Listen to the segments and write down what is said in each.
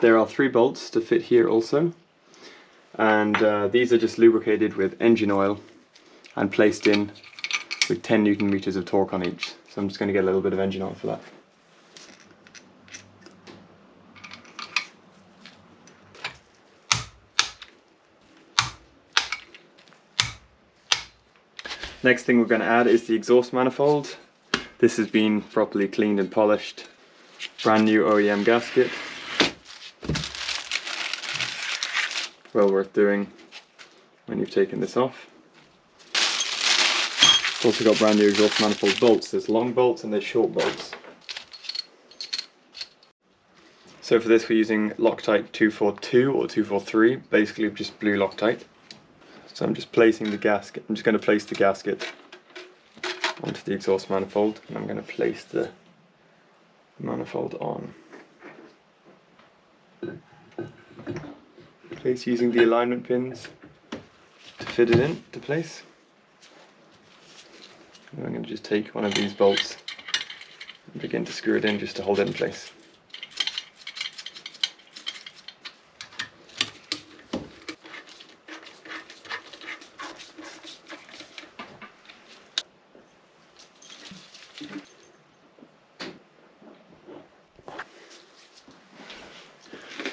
There are 3 bolts to fit here also, and these are just lubricated with engine oil and placed in with 10 Newton meters of torque on each. So I'm just going to get a little bit of engine oil for that. Next thing we're going to add is the exhaust manifold. This has been properly cleaned and polished. Brand new OEM gasket. Well worth doing when you've taken this off. It's also got brand new exhaust manifold bolts. There's long bolts and there's short bolts. So for this we're using Loctite 242 or 243, basically just blue Loctite. So I'm just placing the gasket. I'm just going to place the gasket onto the exhaust manifold, and I'm going to place the manifold on. Place using the alignment pins to fit it into place. And I'm going to just take one of these bolts and begin to screw it in just to hold it in place.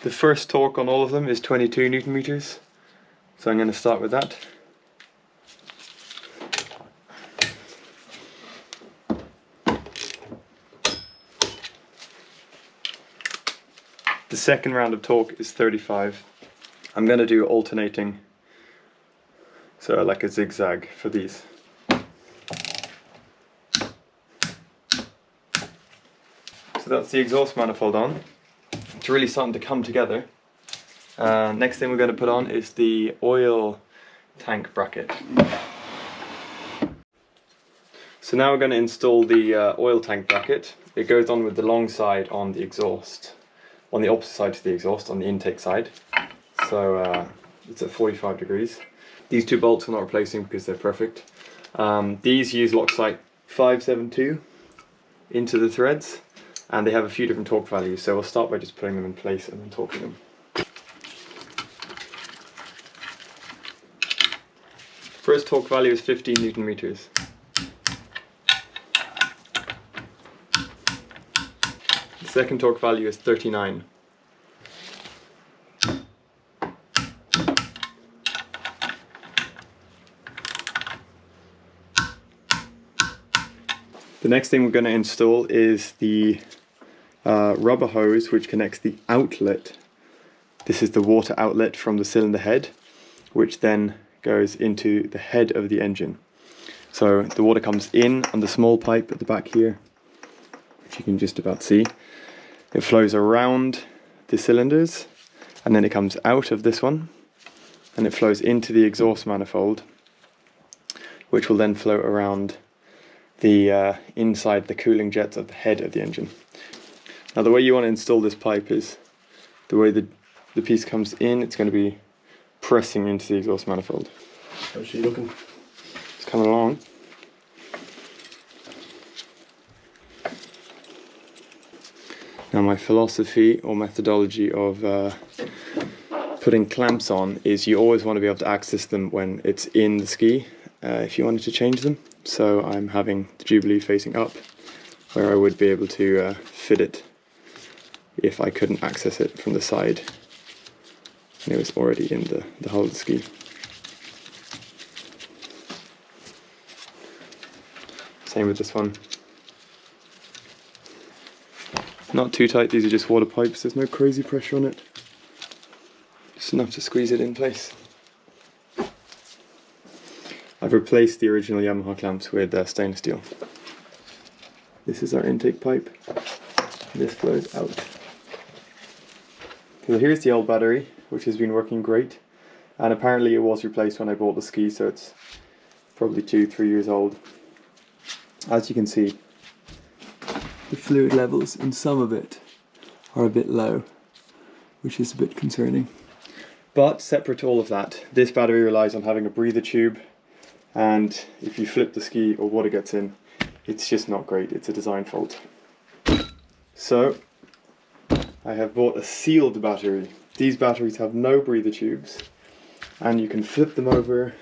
The first torque on all of them is 22 Newton meters, so I'm going to start with that. The second round of torque is 35. I'm going to do alternating, so like a zigzag for these. So that's the exhaust manifold on. It's really starting to come together. Next thing we're going to put on is the oil tank bracket. So now we're going to install the oil tank bracket. It goes on with the long side on the exhaust, on the opposite side to the exhaust, on the intake side. So it's at 45 degrees. These 2 bolts we're not replacing because they're perfect. These use Loctite 572 into the threads, and they have a few different torque values, so we'll start by just putting them in place and then torquing them. First torque value is 15 Newton meters. The second torque value is 39. The next thing we're going to install is the rubber hose which connects the outlet. This is the water outlet from the cylinder head, which then goes into the head of the engine. So the water comes in on the small pipe at the back here, which you can just about see. It flows around the cylinders, and then it comes out of this one, and it flows into the exhaust manifold, which will then flow around the inside the cooling jets of the head of the engine. Now the way you want to install this pipe is the way the piece comes in, it's going to be pressing into the exhaust manifold. How's she looking? It's coming along. Now my philosophy or methodology of putting clamps on is you always want to be able to access them when it's in the ski if you wanted to change them. So I'm having the Jubilee facing up, where I would be able to fit it if I couldn't access it from the side and it was already in the hull of the ski. Same with this one. Not too tight, these are just water pipes, there's no crazy pressure on it. Just enough to squeeze it in place. I've replaced the original Yamaha clamps with stainless steel. This is our intake pipe. This flows out. So here's the old battery, which has been working great. And apparently it was replaced when I bought the ski, so it's probably 2-3 years old. As you can see, the fluid levels in some of it are a bit low, which is a bit concerning. But separate to all of that, this battery relies on having a breather tube, and if you flip the ski or water gets in, it's just not great. It's a design fault. So I have bought a sealed battery. These batteries have no breather tubes, and you can flip them over.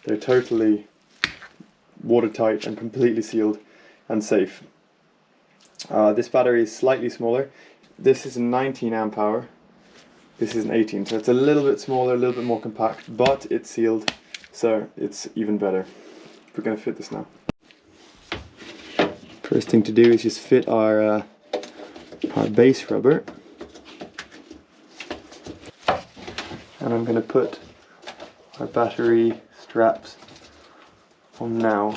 They're totally watertight and completely sealed and safe. This battery is slightly smaller. This is a 19 amp hour. This is an 18, so it's a little bit smaller, a little bit more compact, but it's sealed, so it's even better. We're going to fit this now. First thing to do is just fit our base rubber. And I'm going to put our battery straps on now.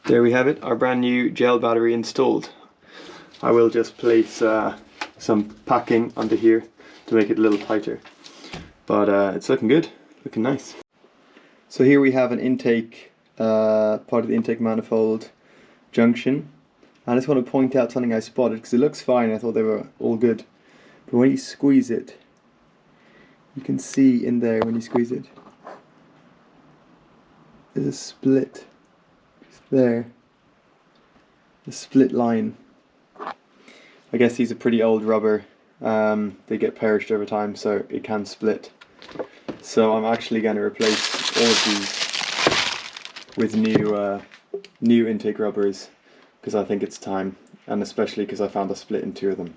There we have it, our brand new gel battery installed. I will just place some packing under here to make it a little tighter. But it's looking good, looking nice. So here we have an intake, part of the intake manifold junction. I just want to point out something I spotted, because it looks fine, I thought they were all good. But when you squeeze it, you can see in there when you squeeze it, there's a split. There, the split line. I guess these are pretty old rubber. They get perished over time, so it can split. So I'm actually going to replace all of these with new intake rubbers, because I think it's time, and especially because I found a split in 2 of them.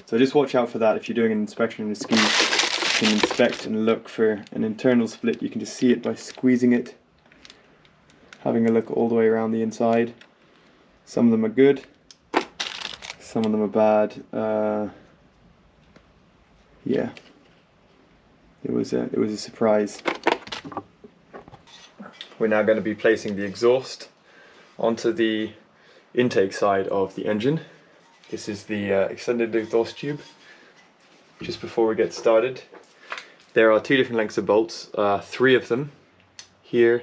So just watch out for that. If you're doing an inspection in a ski, you can inspect and look for an internal split. You can just see it by squeezing it. Having a look all the way around the inside. Some of them are good, some of them are bad. Yeah, it was a surprise. We're now going to be placing the exhaust onto the intake side of the engine. This is the extended exhaust tube. Just before we get started, there are 2 different lengths of bolts. 3 of them, here,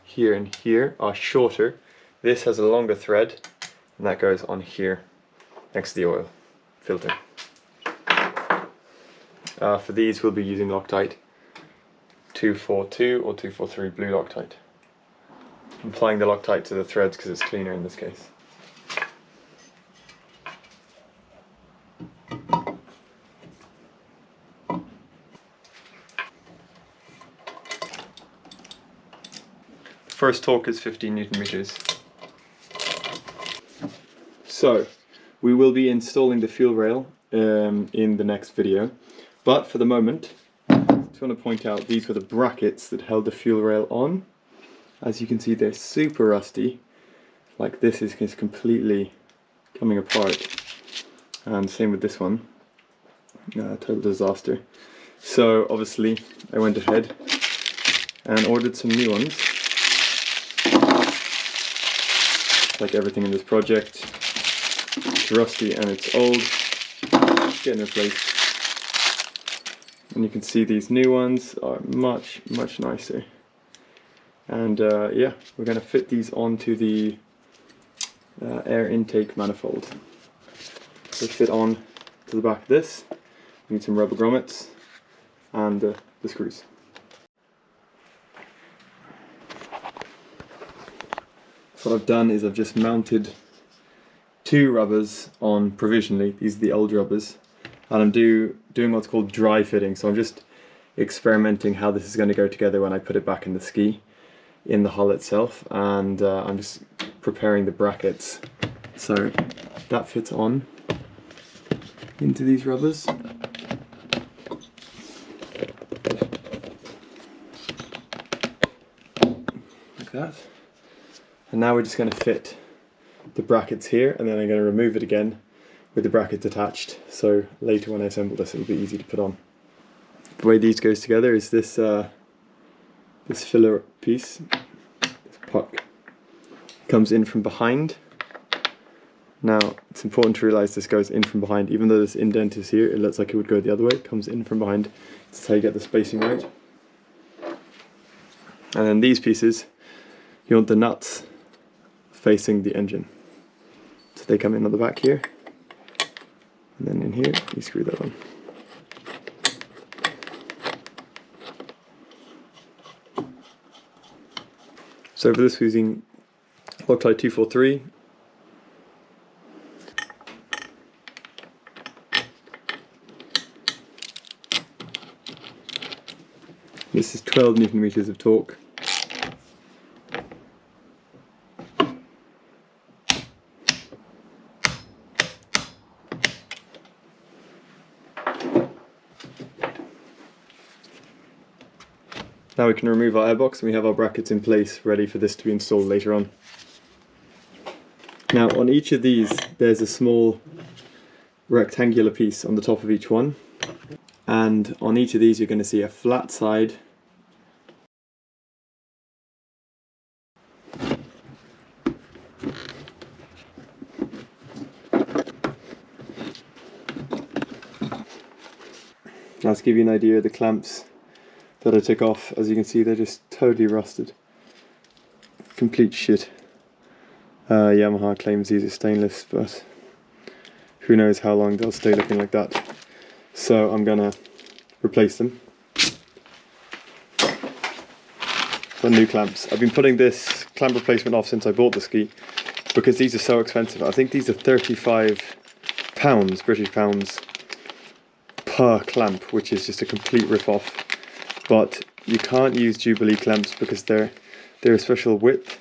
here and here, are shorter. This has a longer thread, and that goes on here next to the oil filter. For these we'll be using Loctite 242 or 243 blue Loctite. I'm applying the Loctite to the threads because it's cleaner in this case. First torque is 15 Newton meters. So, we will be installing the fuel rail in the next video, but for the moment, I just want to point out these were the brackets that held the fuel rail on. As you can see, they're super rusty. Like this is just completely coming apart, and same with this one. Total disaster. So obviously, I went ahead and ordered some new ones. Like everything in this project, it's rusty and it's old, it's getting replaced. And you can see these new ones are much nicer. And yeah, we're going to fit these onto the air intake manifold. They fit on to the back of this. We need some rubber grommets and the screws. So what I've done is I've just mounted 2 rubbers on provisionally. These are the old rubbers, and I'm doing what's called dry fitting. So I'm just experimenting how this is going to go together when I put it back in the ski, in the hull itself, and I'm just preparing the brackets. So that fits on into these rubbers. Like that. And now we're just going to fit the brackets here, and then I'm going to remove it again with the brackets attached, so later when I assemble this it'll be easy to put on. The way these goes together is this this filler piece, this puck, comes in from behind. Now it's important to realise this goes in from behind. Even though this indent is here, it looks like it would go the other way. It comes in from behind. That's how you get the spacing right. And then these pieces, you want the nuts facing the engine. So they come in on the back here, and then in here you screw that on. So for this we're using Loctite 243. This is 12 Newton meters of torque. Now we can remove our airbox and we have our brackets in place ready for this to be installed later on. Now on each of these there's a small rectangular piece on the top of each one, and on each of these you're going to see a flat side Now to give you an idea of the clamps that I took off, as you can see they're just totally rusted. Complete shit. Yamaha claims these are stainless, but who knows how long they'll stay looking like that. So I'm gonna replace them. Got new clamps. I've been putting this clamp replacement off since I bought the ski because these are so expensive. I think these are £35 British pounds per clamp, which is just a complete rip-off. But you can't use Jubilee clamps because they're a special width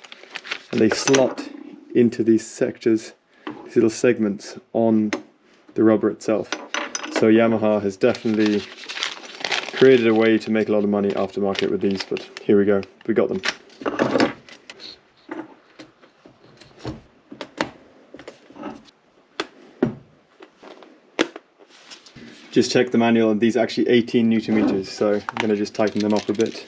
and they slot into these sectors, these little segments on the rubber itself. So Yamaha has definitely created a way to make a lot of money aftermarket with these, but here we go, we got them. Just check the manual and these are actually 18 Newton meters, so I'm going to just tighten them up a bit.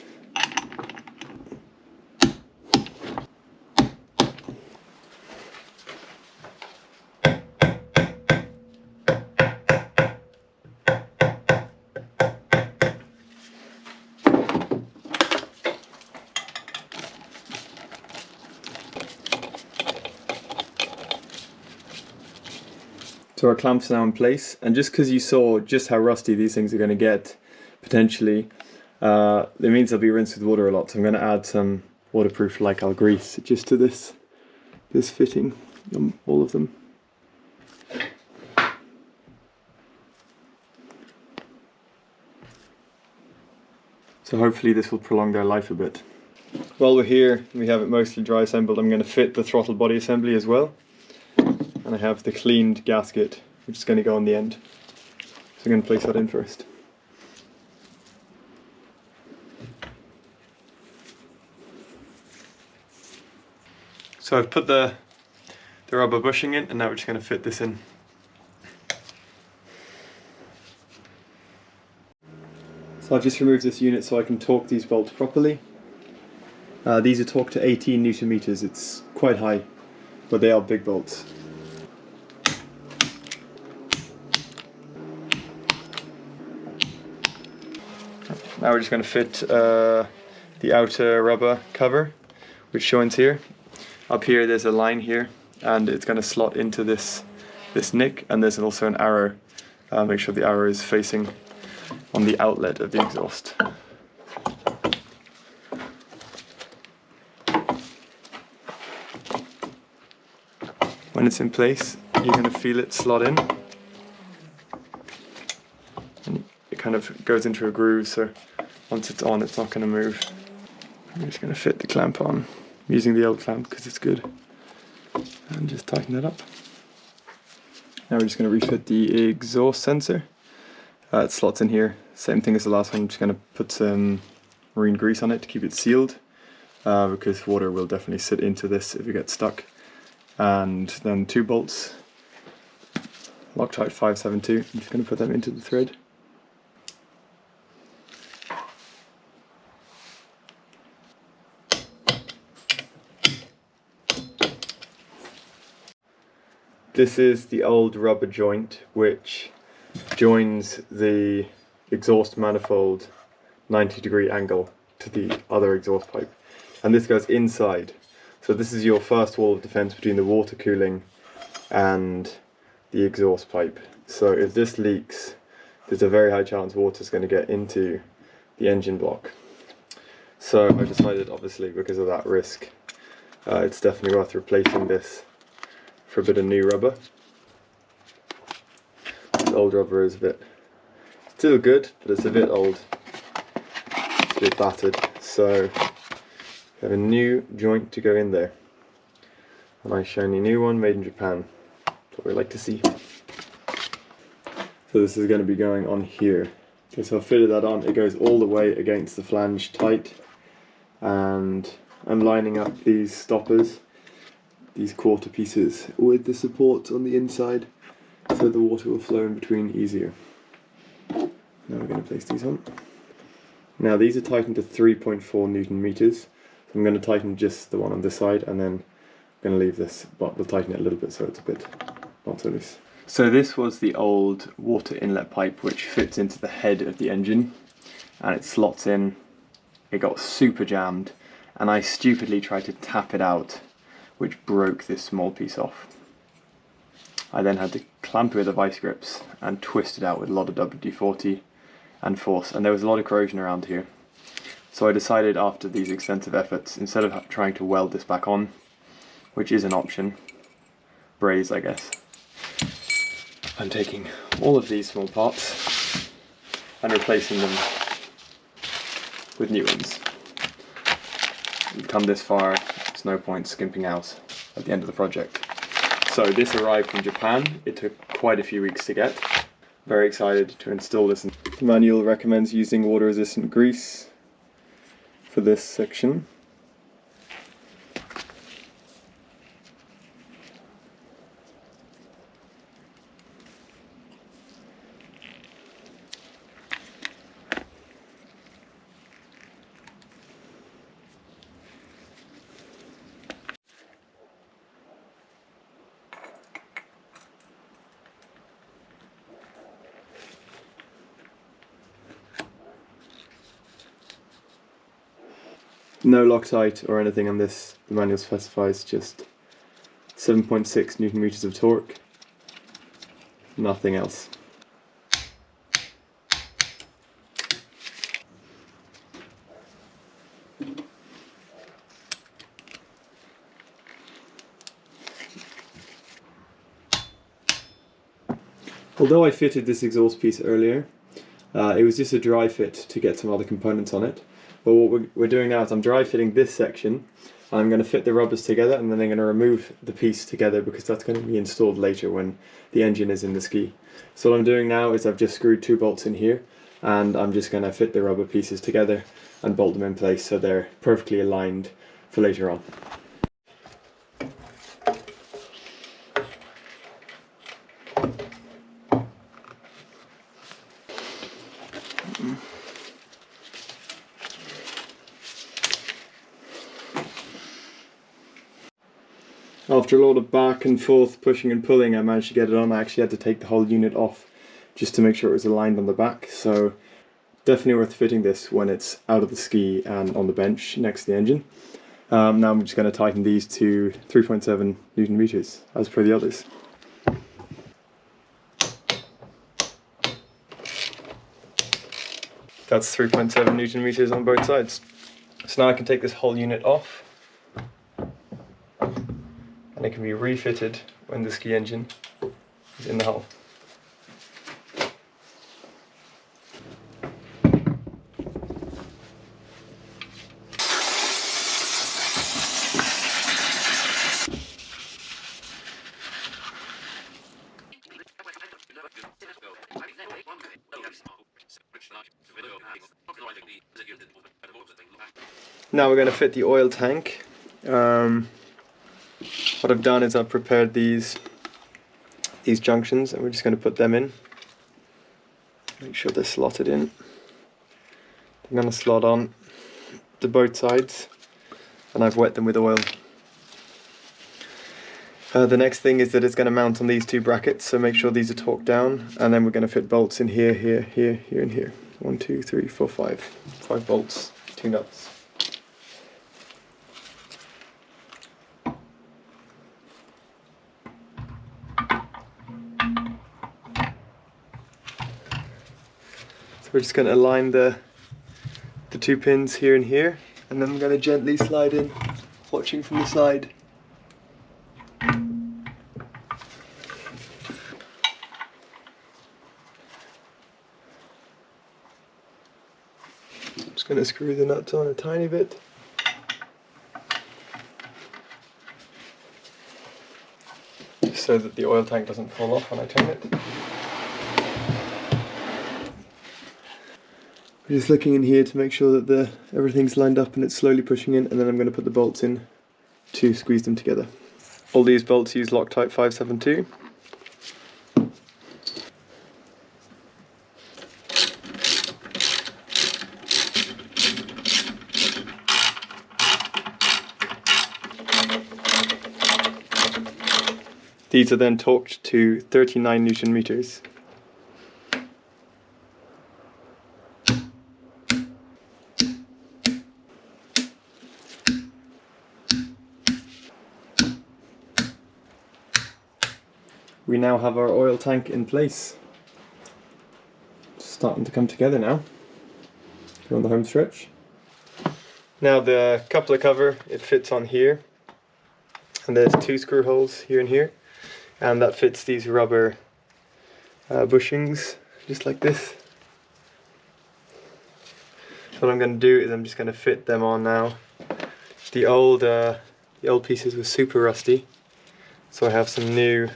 So our clamps are now in place, and just because you saw just how rusty these things are going to get, potentially, it means they'll be rinsed with water a lot. So I'm going to add some waterproof Lycol grease just to this fitting, all of them. So hopefully this will prolong their life a bit. While we're here, we have it mostly dry assembled. I'm going to fit the throttle body assembly as well. And I have the cleaned gasket, which is going to go on the end. So I'm going to place that in first. So I've put the rubber bushing in, and now we're just going to fit this in. So I've just removed this unit so I can torque these bolts properly. These are torqued to 18 Newton meters. It's quite high, but they are big bolts. Now we're just going to fit the outer rubber cover, which joins here. Up here there's a line here, and it's going to slot into this nick, and there's also an arrow. Make sure the arrow is facing on the outlet of the exhaust. When it's in place, you're going to feel it slot in. And it kind of goes into a groove, so once it's on, it's not going to move. I'm just going to fit the clamp on. I'm using the old clamp because it's good. And just tighten it up. Now we're just going to refit the exhaust sensor. It slots in here. Same thing as the last one. I'm just going to put some marine grease on it to keep it sealed. Because water will definitely sit into this if it gets stuck. And then 2 bolts. Loctite 572. I'm just going to put them into the thread. This is the old rubber joint which joins the exhaust manifold 90-degree angle to the other exhaust pipe, and this goes inside. So this is your first wall of defense between the water cooling and the exhaust pipe. So if this leaks, there's a very high chance water is going to get into the engine block. So I decided, obviously because of that risk, it's definitely worth replacing this for a bit of new rubber. The old rubber is a bit still good, but it's a bit old. It's a bit battered, so we have a new joint to go in there. A nice shiny new one made in Japan. That's what we like to see. So this is going to be going on here. Okay, so I've fitted that on. It goes all the way against the flange tight, and I'm lining up these stoppers, these quarter pieces, with the supports on the inside so the water will flow in between easier. Now we're going to place these on. Now these are tightened to 3.4 Newton meters. So I'm going to tighten just the one on this side, and then I'm going to leave this, but we'll tighten it a little bit so it's a bit not so loose. So this was the old water inlet pipe which fits into the head of the engine, and it slots in. It got super jammed, and I stupidly tried to tap it out, which broke this small piece off. I then had to clamp it with the vice grips and twist it out with a lot of WD-40 and force, and there was a lot of corrosion around here. So I decided after these extensive efforts, instead of trying to weld this back on, which is an option, braze I guess, I'm taking all of these small parts and replacing them with new ones. We've come this far, there's no point skimping out at the end of the project. So this arrived from Japan. It took quite a few weeks to get. Very excited to install this. The manual recommends using water resistant grease for this section. No Loctite or anything on this. The manual specifies just 7.6 Newton meters of torque. Nothing else. Although I fitted this exhaust piece earlier, it was just a dry fit to get some other components on it. But what we're doing now is I'm dry fitting this section, and I'm going to fit the rubbers together, and then I'm going to remove the piece together because that's going to be installed later when the engine is in the ski. So what I'm doing now is I've just screwed 2 bolts in here, and I'm just going to fit the rubber pieces together and bolt them in place so they're perfectly aligned for later on. After a lot of back and forth pushing and pulling, I managed to get it on. I actually had to take the whole unit off just to make sure it was aligned on the back. So definitely worth fitting this when it's out of the ski and on the bench next to the engine. Now I'm just going to tighten these to 3.7 Newton meters as per the others. That's 3.7 Newton meters on both sides. So now I can take this whole unit off, and it can be refitted when the ski engine is in the hull. Now we're going to fit the oil tank. What I've done is I've prepared these junctions, and we're just going to put them in. Make sure they're slotted in. I'm going to slot on to both sides, and I've wet them with oil. The next thing is that it's going to mount on these 2 brackets, so make sure these are torqued down, and then we're going to fit bolts in here, here, here, here, and here. 1, 2, 3, 4, 5. 5 bolts, 2 nuts. We're just going to align the 2 pins here and here, and then I'm going to gently slide in watching from the side. Just going to screw the nuts on a tiny bit. So that the oil tank doesn't fall off when I turn it. I'm just looking in here to make sure that everything's lined up and it's slowly pushing in, and then I'm going to put the bolts in to squeeze them together. All these bolts use Loctite 572. These are then torqued to 39 Newton meters. We now have our oil tank in place. It's starting to come together now. We're on the home stretch. Now the coupler cover, it fits on here. And there's 2 screw holes here and here. And that fits these rubber bushings, just like this. So what I'm going to do is I'm just going to fit them on now. The old pieces were super rusty, so I have some new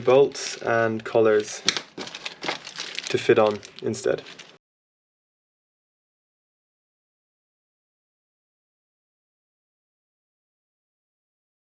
bolts and collars to fit on instead.